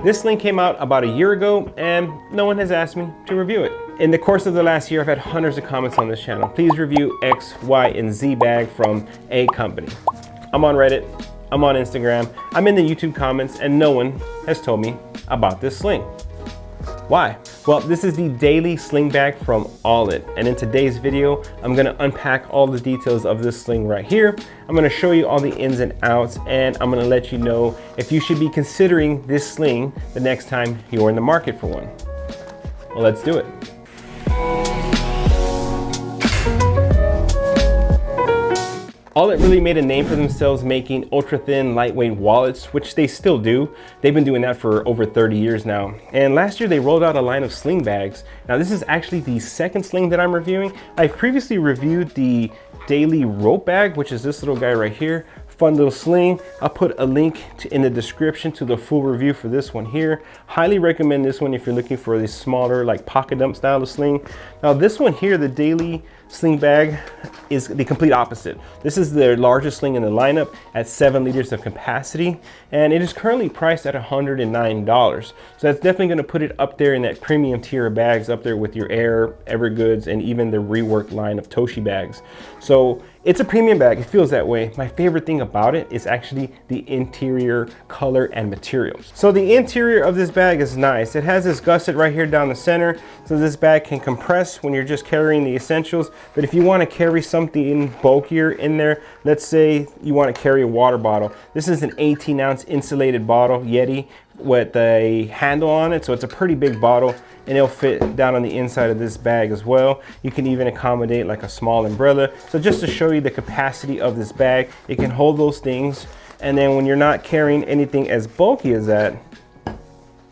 This sling came out about a year ago and no one has asked me to review it. In the course of the last year, I've had hundreds of comments on this channel. Please review X, Y, and Z bag from a company. I'm on Reddit, I'm on Instagram, I'm in the YouTube comments, and no one has told me about this sling. Why? Well, this is the Daily Sling Bag from Allett, and in today's video, I'm gonna unpack all the details of this sling right here. I'm gonna show you all the ins and outs, and I'm gonna let you know if you should be considering this sling the next time you're in the market for one. Well, let's do it. Allett really made a name for themselves making ultra-thin, lightweight wallets, which they still do. They've been doing that for over 30 years now. And last year they rolled out a line of sling bags. Now this is actually the second sling that I'm reviewing. I've previously reviewed the Daily Rope Bag, which is this little guy right here. Fun little sling. I'll put a link in the description to the full review for this one here. Highly recommend this one if you're looking for this smaller, like pocket dump style of sling. Now this one here, the Daily Sling Bag, is the complete opposite. This is the largest sling in the lineup at 7 liters of capacity, and it is currently priced at $109. So that's definitely going to put it up there in that premium tier of bags, up there with your Air, Evergoods, and even the reworked line of Toshi bags. So it's a premium bag, it feels that way. My favorite thing about it is actually the interior color and materials. So the interior of this bag is nice. It has this gusset right here down the center, so this bag can compress when you're just carrying the essentials. But if you want to carry something bulkier in there, let's say you want to carry a water bottle. This is an 18-ounce insulated bottle, Yeti, with a handle on it, so it's a pretty big bottle, and it'll fit down on the inside of this bag as well. You can even accommodate like a small umbrella. So just to show you the capacity of this bag, it can hold those things, and then when you're not carrying anything as bulky as that,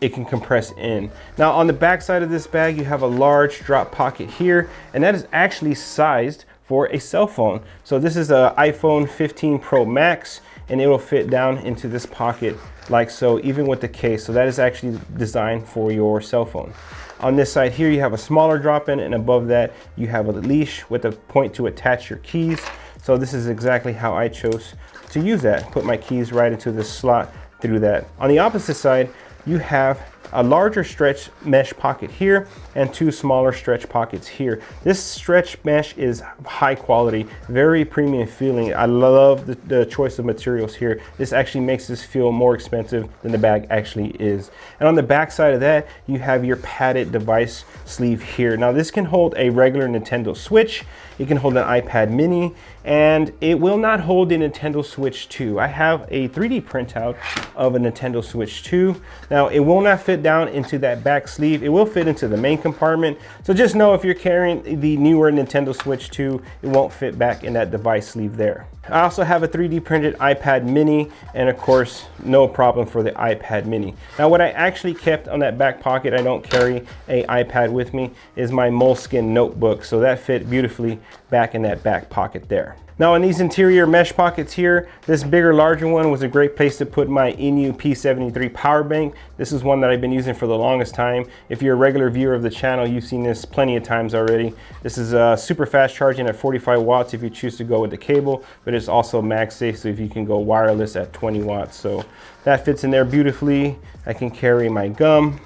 it can compress in. Now on the back side of this bag, you have a large drop pocket here, and that is actually sized for a cell phone. So this is an iPhone 15 Pro Max, and it will fit down into this pocket like so, even with the case. So that is actually designed for your cell phone. On this side here, you have a smaller drop in, and above that, you have a leash with a point to attach your keys. So this is exactly how I chose to use that. Put my keys right into this slot through that. On the opposite side, you have a larger stretch mesh pocket here and two smaller stretch pockets here. This stretch mesh is high quality, very premium feeling. I love the choice of materials here. This actually makes this feel more expensive than the bag actually is. And on the back side of that, you have your padded device sleeve here. Now this can hold a regular Nintendo Switch, it can hold an iPad mini, and it will not hold the Nintendo Switch 2. I have a 3D printout of a Nintendo Switch 2. Now it will not fit down into that back sleeve. It will fit into the main compartment. So just know if you're carrying the newer Nintendo Switch 2, it won't fit back in that device sleeve there. I also have a 3D printed iPad mini, and of course, no problem for the iPad mini. Now what I actually kept on that back pocket, I don't carry an iPad with me, is my Moleskine notebook. So that fit beautifully back in that back pocket there. Now in these interior mesh pockets here, this bigger, larger one was a great place to put my Inu P73 power bank. This is one that I've been using for the longest time. If you're a regular viewer of the channel, you've seen this plenty of times already. This is super fast charging at 45 watts if you choose to go with the cable, but it's also MagSafe, so if you can go wireless at 20 watts. So that fits in there beautifully. I can carry my gum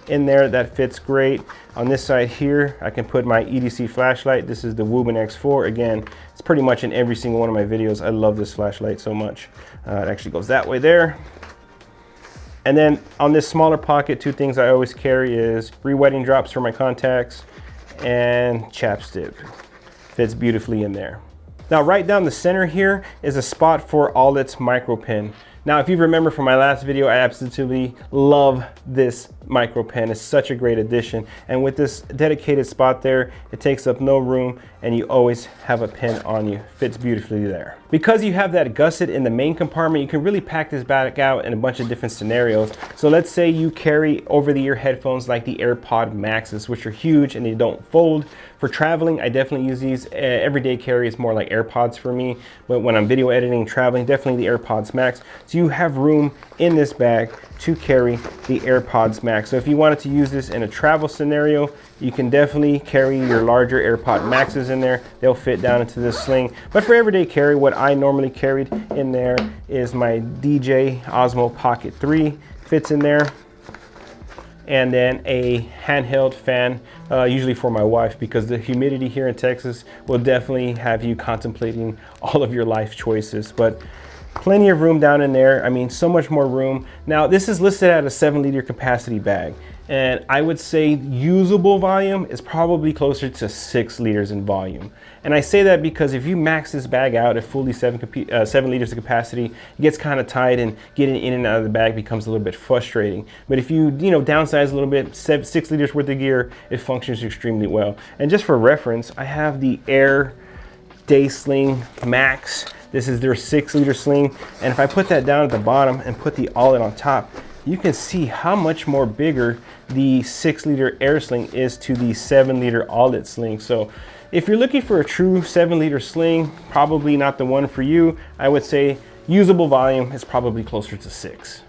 in there, that fits great. On this side here, I can put my EDC flashlight. This is the Woobin X4. Again, it's pretty much in every single one of my videos. I love this flashlight so much. It actually goes that way there. And then on this smaller pocket, two things I always carry is re-wetting drops for my contacts and chapstick. Fits beautifully in there. Now right down the center here is a spot for Allett's Micro Pen. Now, if you remember from my last video, I absolutely love this micro pen. It's such a great addition. And with this dedicated spot there, it takes up no room and you always have a pen on you. Fits beautifully there. Because you have that gusset in the main compartment, you can really pack this bag out in a bunch of different scenarios. So let's say you carry over-the-ear headphones like the AirPod Maxes, which are huge and they don't fold. For traveling, I definitely use these. Everyday carry is more like AirPods for me, but when I'm video editing and traveling, definitely the AirPods Max. So you have room in this bag to carry the AirPods Max. So if you wanted to use this in a travel scenario, you can definitely carry your larger AirPod Maxes in there. They'll fit down into this sling. But for everyday carry, what I normally carried in there is my DJ Osmo Pocket 3. Fits in there. and then a handheld fan, usually for my wife, because the humidity here in Texas will definitely have you contemplating all of your life choices. But plenty of room down in there. I mean, so much more room. Now, this is listed at a 7-liter capacity bag, and I would say usable volume is probably closer to 6 liters in volume. And I say that because if you max this bag out at fully 7 liters of capacity, it gets kind of tight, and getting in and out of the bag becomes a little bit frustrating. But if you downsize a little bit, 6 liters worth of gear, it functions extremely well. And just for reference, I have the Allett Daily Sling Max. This is their 6-liter sling, and if I put that down at the bottom and put the Allett on top, you can see how much more bigger the 6-liter air sling is to the 7-liter Allett sling. So if you're looking for a true 7-liter sling, probably not the one for you. I would say usable volume is probably closer to 6.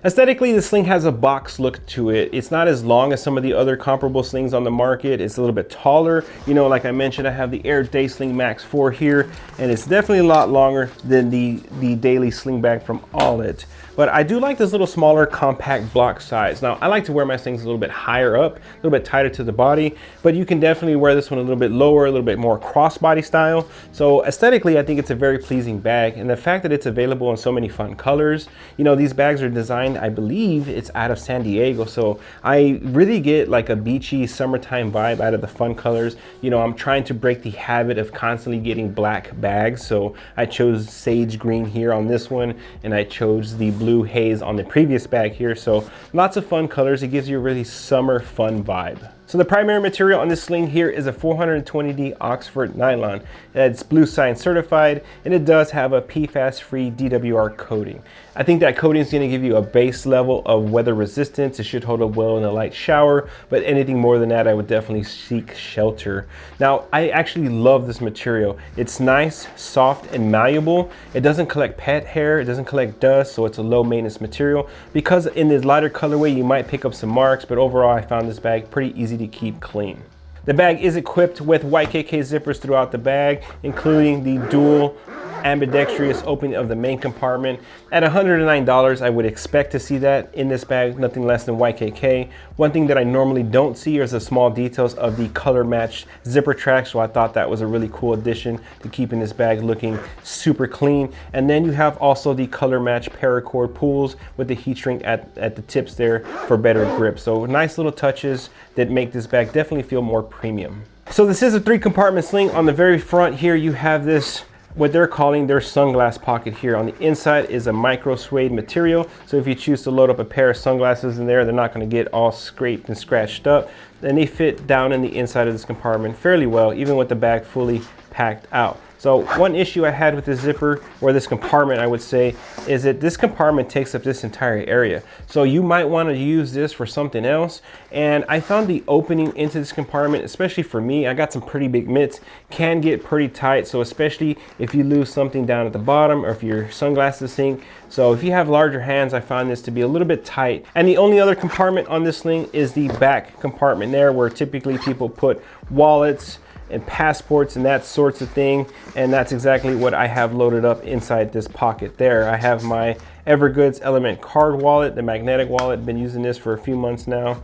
Aesthetically, the sling has a box look to it. It's not as long as some of the other comparable slings on the market. It's a little bit taller. Like I mentioned, I have the Allett Daily Sling Max 4 here, and it's definitely a lot longer than the Daily Sling Bag from Allett. But I do like this little smaller compact block size. Now, I like to wear my slings a little bit higher up, a little bit tighter to the body, but you can definitely wear this one a little bit lower, a little bit more crossbody style. So aesthetically, I think it's a very pleasing bag. And the fact that it's available in so many fun colors, these bags are designed, I believe it's out of San Diego. So I really get like a beachy summertime vibe out of the fun colors. I'm trying to break the habit of constantly getting black bags. So I chose sage green here on this one, and I chose the blue haze on the previous bag here. So lots of fun colors. It gives you a really summer fun vibe. So the primary material on this sling here is a 420D Oxford nylon. It's Blue Sign certified, and it does have a PFAS-free DWR coating. I think that coating is going to give you a base level of weather resistance. It should hold up well in a light shower, but anything more than that, I would definitely seek shelter. Now, I actually love this material. It's nice, soft, and malleable. It doesn't collect pet hair. It doesn't collect dust, so it's a low maintenance material. Because in this lighter colorway, you might pick up some marks, but overall, I found this bag pretty easy to keep clean. The bag is equipped with YKK zippers throughout the bag, including the dual ambidextrous opening of the main compartment. At $109, I would expect to see that in this bag, nothing less than YKK. One thing that I normally don't see is the small details of the color matched zipper track, so I thought that was a really cool addition to keeping this bag looking super clean. And then you have also the color matched paracord pulls with the heat shrink at the tips there for better grip. So nice little touches that make this bag definitely feel more premium. So this is a 3-compartment sling. On the very front here, you have this, what they're calling their sunglass pocket here. On the inside is a micro suede material, so if you choose to load up a pair of sunglasses in there, they're not going to get all scraped and scratched up. And they fit down in the inside of this compartment fairly well, even with the bag fully packed out. So one issue I had with this zipper, or this compartment I would say, is that this compartment takes up this entire area. So you might want to use this for something else. And I found the opening into this compartment, especially for me, I got some pretty big mitts, can get pretty tight. So especially if you lose something down at the bottom, or if your sunglasses sink. So if you have larger hands, I found this to be a little bit tight. And the only other compartment on this sling is the back compartment there, where typically people put wallets and passports and that sorts of thing, and that's exactly what I have loaded up inside this pocket there. I have my Evergoods Element card wallet, the magnetic wallet. Been using this for a few months now,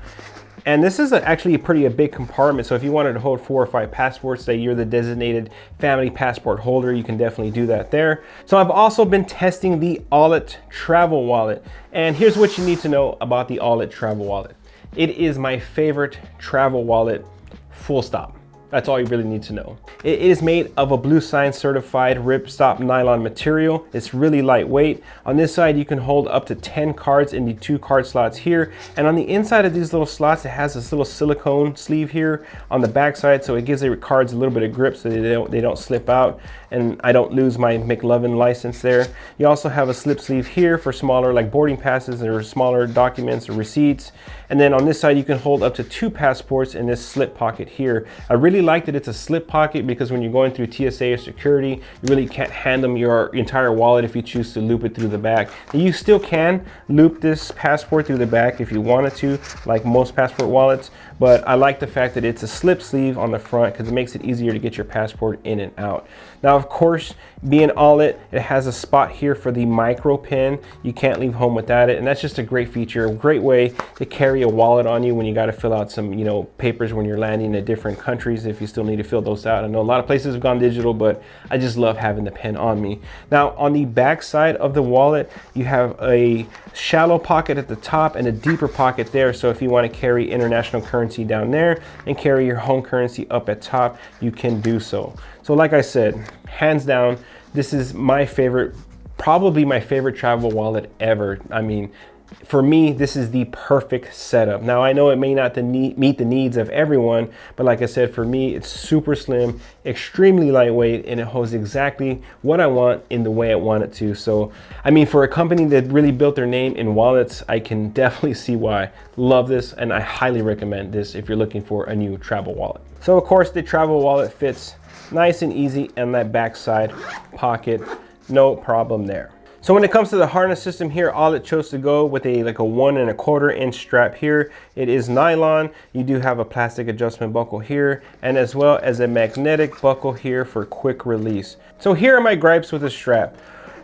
and this is actually a big compartment. So if you wanted to hold 4 or 5 passports, say you're the designated family passport holder, you can definitely do that there. So I've also been testing the Allett travel wallet, and here's what you need to know about the Allett travel wallet. It is my favorite travel wallet, full stop. That's all you really need to know. It is made of a Blue Sign certified ripstop nylon material. It's really lightweight. On this side, you can hold up to 10 cards in the 2 card slots here. And on the inside of these little slots, it has this little silicone sleeve here on the back side, so it gives the cards a little bit of grip so they don't slip out, and I don't lose my McLovin license there. You also have a slip sleeve here for smaller, like boarding passes or smaller documents or receipts. And then on this side, you can hold up to 2 passports in this slip pocket here. I really really like that it's a slip pocket, because when you're going through TSA or security, you really can't hand them your entire wallet if you choose to loop it through the back. And you still can loop this passport through the back if you wanted to, like most passport wallets, but I like the fact that it's a slip sleeve on the front because it makes it easier to get your passport in and out. Now, of course, being Allett, it has a spot here for the micro pen. You can't leave home without it, and that's just a great feature, a great way to carry a wallet on you when you got to fill out some, you know, papers when you're landing in different countries, if you still need to fill those out. I know a lot of places have gone digital, but I just love having the pen on me. Now, on the back side of the wallet, you have a shallow pocket at the top and a deeper pocket there. So if you want to carry international currency down there and carry your home currency up at top, you can do so. So like I said, hands down, this is my favorite, probably my favorite travel wallet ever. I mean, for me, this is the perfect setup. Now, I know it may not meet the needs of everyone, but like I said, for me, it's super slim, extremely lightweight, and it holds exactly what I want in the way I want it to. So, I mean, for a company that really built their name in wallets, I can definitely see why. Love this, and I highly recommend this if you're looking for a new travel wallet. So, of course, the travel wallet fits nice and easy in that backside pocket, no problem there. So when it comes to the harness system here, Allett chose to go with like a 1 1/4 inch strap here. It is nylon. You do have a plastic adjustment buckle here, and as well as a magnetic buckle here for quick release. So here are my gripes with the strap.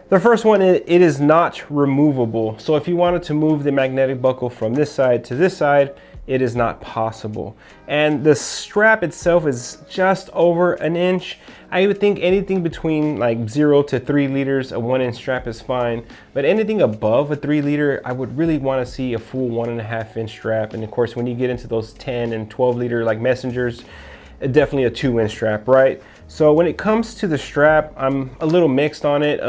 The first one, it is not removable. So if you wanted to move the magnetic buckle from this side to this side, it is not possible. And the strap itself is just over an inch. I would think anything between like 0 to 3 liters, a 1 inch strap is fine. But anything above a 3 liter, I would really want to see a full 1.5 inch strap. And of course, when you get into those 10 and 12 liter like messengers, definitely a 2 inch strap, right? So when it comes to the strap, I'm a little mixed on it.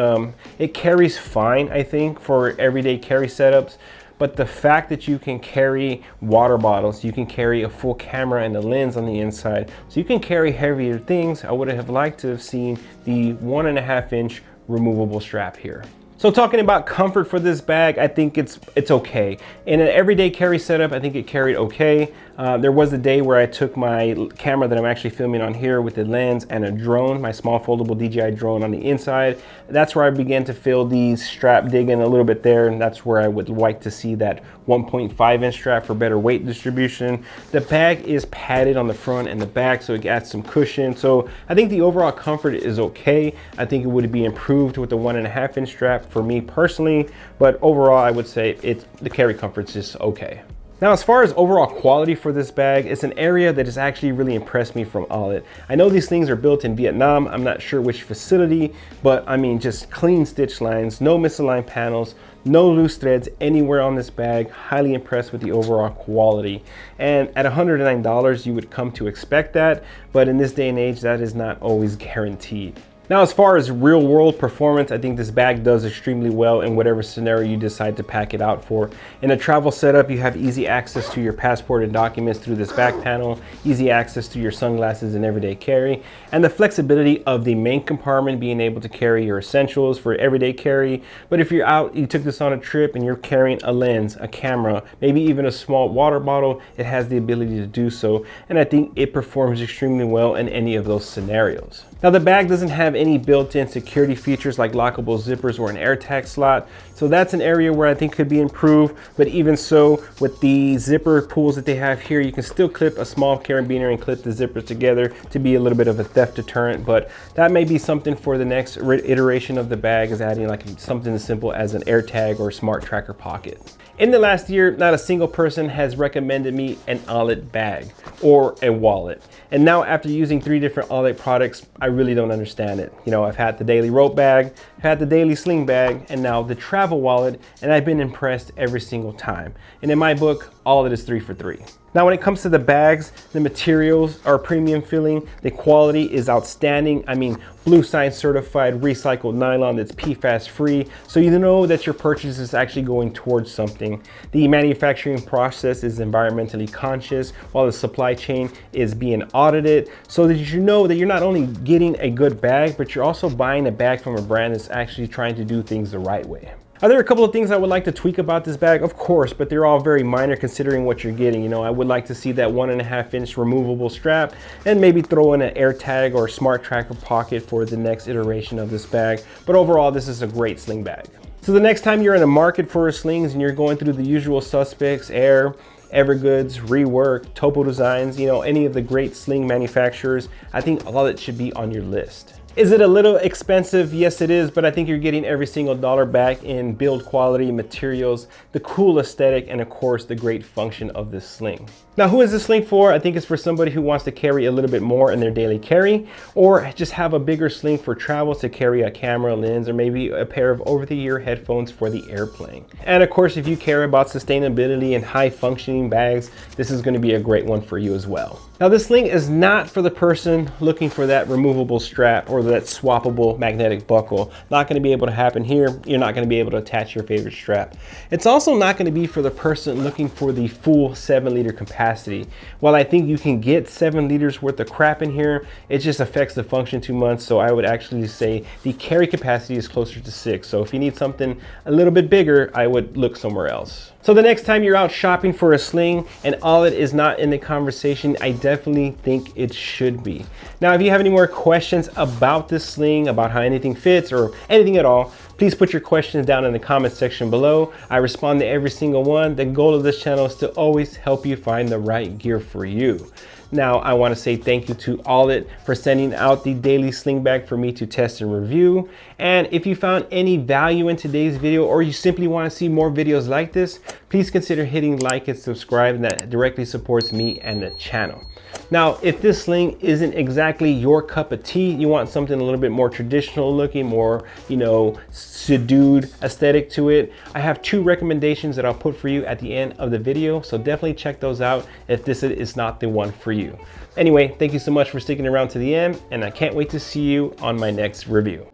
It carries fine, I think, for everyday carry setups. But the fact that you can carry water bottles, you can carry a full camera and a lens on the inside, so you can carry heavier things, I would have liked to have seen the 1.5 inch removable strap here. So talking about comfort for this bag, I think it's okay. In an everyday carry setup, I think it carried okay. There was a day where I took my camera that I'm actually filming on here with the lens and a drone, my small foldable DJI drone on the inside. That's where I began to feel the strap digging a little bit there, and that's where I would like to see that 1.5 inch strap for better weight distribution. The bag is padded on the front and the back, so it adds some cushion. So I think the overall comfort is okay. I think it would be improved with the 1.5 inch strap for me personally, but overall I would say the carry comfort's just okay. Now, as far as overall quality for this bag, it's an area that has actually really impressed me from Allett. I know these things are built in Vietnam. I'm not sure which facility, but I mean, just clean stitch lines, no misaligned panels, no loose threads anywhere on this bag. Highly impressed with the overall quality. And at $109, you would come to expect that, but in this day and age, that is not always guaranteed. Now, as far as real world performance, I think this bag does extremely well in whatever scenario you decide to pack it out for. In a travel setup, you have easy access to your passport and documents through this back panel, easy access to your sunglasses and everyday carry, and the flexibility of the main compartment being able to carry your essentials for everyday carry. But if you're out, you took this on a trip and you're carrying a lens, a camera, maybe even a small water bottle, it has the ability to do so. And I think it performs extremely well in any of those scenarios. Now, the bag doesn't have any built-in security features like lockable zippers or an AirTag slot, so that's an area where I think could be improved. But even so, with the zipper pulls that they have here, you can still clip a small carabiner and clip the zippers together to be a little bit of a theft deterrent. But that may be something for the next iteration of the bag, is adding like something as simple as an AirTag or smart tracker pocket. In the last year, not a single person has recommended me an Allett bag or a wallet. And now, after using 3 different Allett products, I really don't understand it. You know, I've had the daily rope bag, I've had the daily sling bag, and now the travel wallet, and I've been impressed every single time. And in my book, Allett is 3 for 3. Now, when it comes to the bags, the materials are premium feeling. The quality is outstanding. I mean, Blue Sign certified recycled nylon that's PFAS free. So you know that your purchase is actually going towards something. The manufacturing process is environmentally conscious, while the supply chain is being audited. So that you know that you're not only getting a good bag, but you're also buying a bag from a brand that's actually trying to do things the right way. Are there a couple of things I would like to tweak about this bag? Of course, but they're all very minor considering what you're getting. You know, I would like to see that 1.5-inch removable strap and maybe throw in an air tag or smart tracker pocket for the next iteration of this bag. But overall, this is a great sling bag. So the next time you're in the market for slings and you're going through the usual suspects, Air, Evergoods, Rework, Topo Designs, you know, any of the great sling manufacturers, I think Allett should be on your list. Is it a little expensive? Yes, it is, but I think you're getting every single dollar back in build quality, materials, the cool aesthetic, and of course, the great function of this sling. Now, who is this sling for? I think it's for somebody who wants to carry a little bit more in their daily carry, or just have a bigger sling for travel to carry a camera, lens, or maybe a pair of over-the-ear headphones for the airplane. And of course, if you care about sustainability and high functioning bags, this is going to be a great one for you as well. Now, this sling is not for the person looking for that removable strap or that swappable magnetic buckle. Not going to be able to happen here. You're not going to be able to attach your favorite strap. It's also not going to be for the person looking for the full 7-liter capacity. While I think you can get 7 liters worth of crap in here, it just affects the function too much. So I would actually say the carry capacity is closer to 6. So if you need something a little bit bigger, I would look somewhere else. So the next time you're out shopping for a sling and Allett is not in the conversation, I definitely think it should be. Now, if you have any more questions about this sling, about how anything fits or anything at all, please put your questions down in the comment section below. I respond to every single one. The goal of this channel is to always help you find the right gear for you. Now, I want to say thank you to Allett for sending out the daily sling bag for me to test and review. And if you found any value in today's video, or you simply want to see more videos like this, please consider hitting like and subscribe, and that directly supports me and the channel. Now, if this sling isn't exactly your cup of tea, you want something a little bit more traditional looking, more, you know, subdued aesthetic to it, I have 2 recommendations that I'll put for you at the end of the video. So definitely check those out if this is not the one for you. Anyway, thank you so much for sticking around to the end, and I can't wait to see you on my next review.